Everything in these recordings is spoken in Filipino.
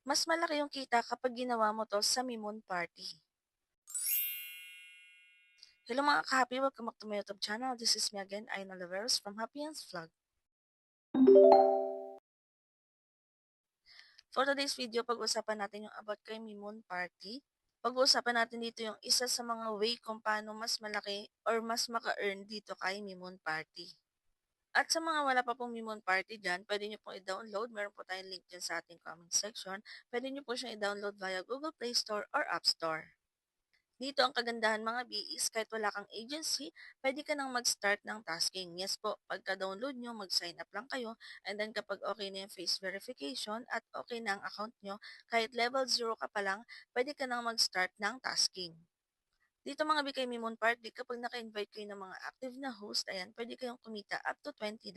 Mas malaki yung kita kapag ginawa mo 'to sa Mimon Party. Hello mga ka-happy! Welcome back to my YouTube channel. This is me again, Aina Oliveros from Happy Hands Vlog. For today's video, pag-usapan natin yung about kay Mimon Party. Pag-uusapan natin dito yung isa sa mga way kung paano mas malaki or mas maka-earn dito kay Mimon Party. At sa mga wala pa pong Mimon Party dyan, pwede nyo pong i-download. Meron po tayong link dyan sa ating comment section. Pwede nyo po siyang i-download via Google Play Store or App Store. Dito ang kagandahan mga B is kahit wala kang agency, pwede ka nang mag-start ng tasking. Yes po, pagka-download nyo, mag-sign up lang kayo, and then kapag okay na yung face verification at okay na ang account nyo, kahit level 0 ka pa lang, pwede ka nang mag-start ng tasking. Dito mga B kay Mimon Party, kapag naka-invite kayo ng mga active na host, ayan, pwede kayong kumita up to $20.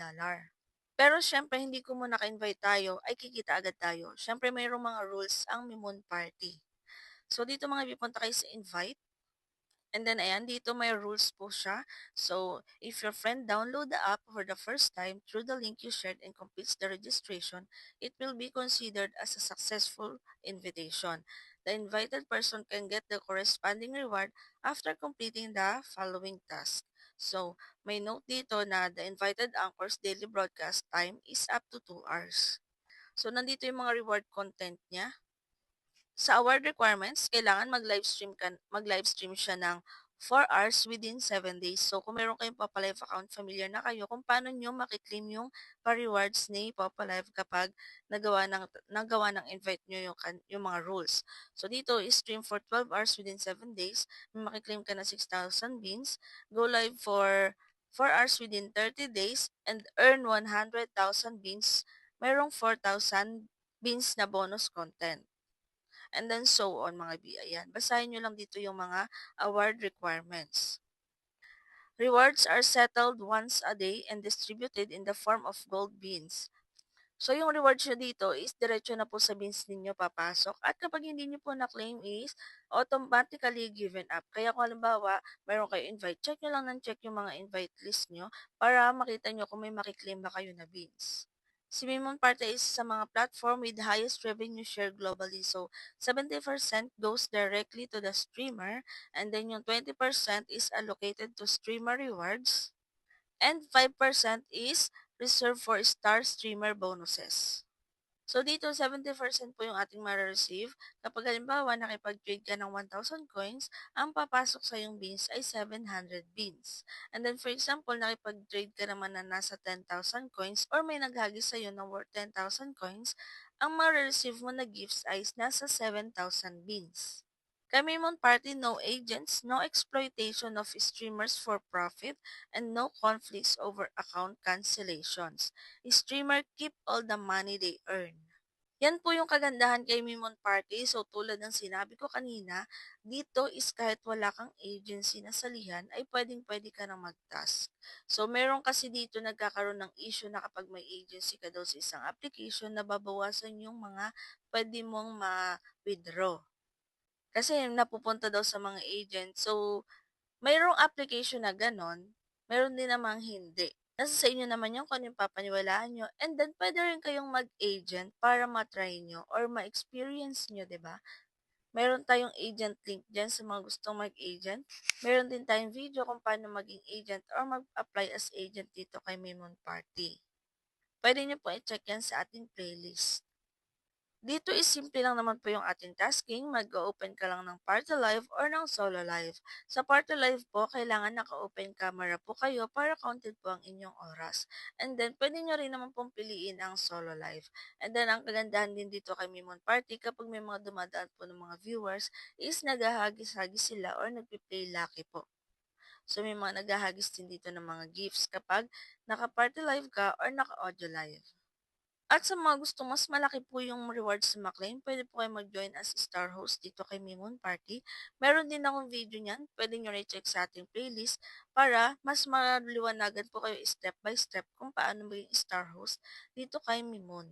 Pero syempre, hindi ko muna naka-invite tayo, ay kikita agad tayo. Syempre, mayroong mga rules ang Mimon Party. So, dito mga bipunta kayo sa invite. And then, ayan, dito may rules po siya. So, if your friend download the app for the first time through the link you shared and completes the registration, it will be considered as a successful invitation. The invited person can get the corresponding reward after completing the following task. So, may note dito na the invited anchor's daily broadcast time is up to 2 hours. So, nandito yung mga reward content niya. Sa award requirements, kailangan mag-livestream siya ng 4 hours within 7 days. So, kung meron kayong Popalive account, familiar na kayo kung paano nyo makiklaim yung pa-rewards ni Popalive kapag nagawa ng invite nyo yung mga rules. So, dito, stream for 12 hours within 7 days. May makiklaim ka na 6,000 beans. Go live for 4 hours within 30 days and earn 100,000 beans. Merong 4,000 beans na bonus content. And then so on mga B. Ayan. Basahin nyo lang dito yung mga award requirements. Rewards are settled once a day and distributed in the form of gold beans. So yung rewards nyo dito is diretso na po sa beans ninyo papasok. At kapag hindi nyo po na-claim is automatically given up. Kaya kung halimbawa, mayroon kayo invite, check nyo lang ng check yung mga invite list nyo para makita nyo kung may makiklaim ba kayo na beans. Si Mimon Party is sa mga platform with highest revenue share globally. So, 70% goes directly to the streamer and then yung 20% is allocated to streamer rewards and 5% is reserved for star streamer bonuses. So, dito 70% po yung ating ma-receive. Kapag halimbawa nakipag-trade ka ng 1,000 coins, ang papasok sa yung beans ay 700 beans. And then for example, nakipag-trade ka naman na nasa 10,000 coins or may naghagis sa'yo ng worth 10,000 coins, ang ma-receive mo na gifts ay nasa 7,000 beans. Kami Mon Party, no agents, no exploitation of streamers for profit, and no conflicts over account cancellations. Streamer keep all the money they earn. Yan po yung kagandahan kay Mimon Party. So tulad ng sinabi ko kanina, dito is kahit wala kang agency na salihan, ay pwedeng-pwede ka nang mag-task. So meron kasi dito nagkakaroon ng issue na kapag may agency ka daw sa isang application, nababawasan yung mga pwede mong ma-withdraw. Kasi napupunta daw sa mga agent. So, mayroong application na ganon, meron din namang hindi. Nasa sa inyo naman yung kung ano yung papaniwalaan nyo. And then, pwede rin kayong mag-agent para ma-try nyo or ma-experience nyo, ba diba? Meron tayong agent link dyan sa mga gustong mag-agent. Meron din tayong video kung paano maging agent or mag-apply as agent dito kay Mimon Party. Pwede nyo po i-check yan sa ating playlist. Dito is simple lang naman po yung ating tasking. Mag-open ka lang ng party live or ng solo live. Sa party live po, kailangan naka-open camera po kayo para counted po ang inyong oras. And then, pwede nyo rin naman pong piliin ang solo live. And then, ang kagandahan din dito kay Mimon Party, kapag may mga dumadaan po ng mga viewers, is naghahagis-hagis sila or nagpi-play lucky po. So, may mga naghahagis din dito ng mga gifts kapag naka-party live ka or naka-audio live. At sa mga gustong mas malaki po yung rewards na maklaim, pwede po kayo mag-join as star host dito kay Mimon Party. Meron din akong video niyan, pwede nyo rin-check sa ating playlist para mas maliwanagan po kayo step by step kung paano maging star host dito kay Mimon.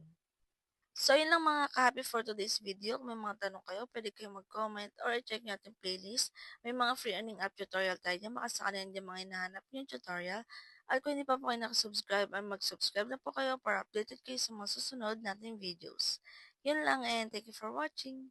So, yun lang mga ka-happy for today's video. Kung may mga tanong kayo, pwede kayo mag-comment or i-check nyo ating playlist. May mga free earning app tutorial tayo dyan. Makasaka na yan mga hinahanap nyo yung tutorial. At kung hindi pa po kayo nakasubscribe, ay mag-subscribe na po kayo para updated kayo sa mga susunod nating videos. Yun lang and thank you for watching.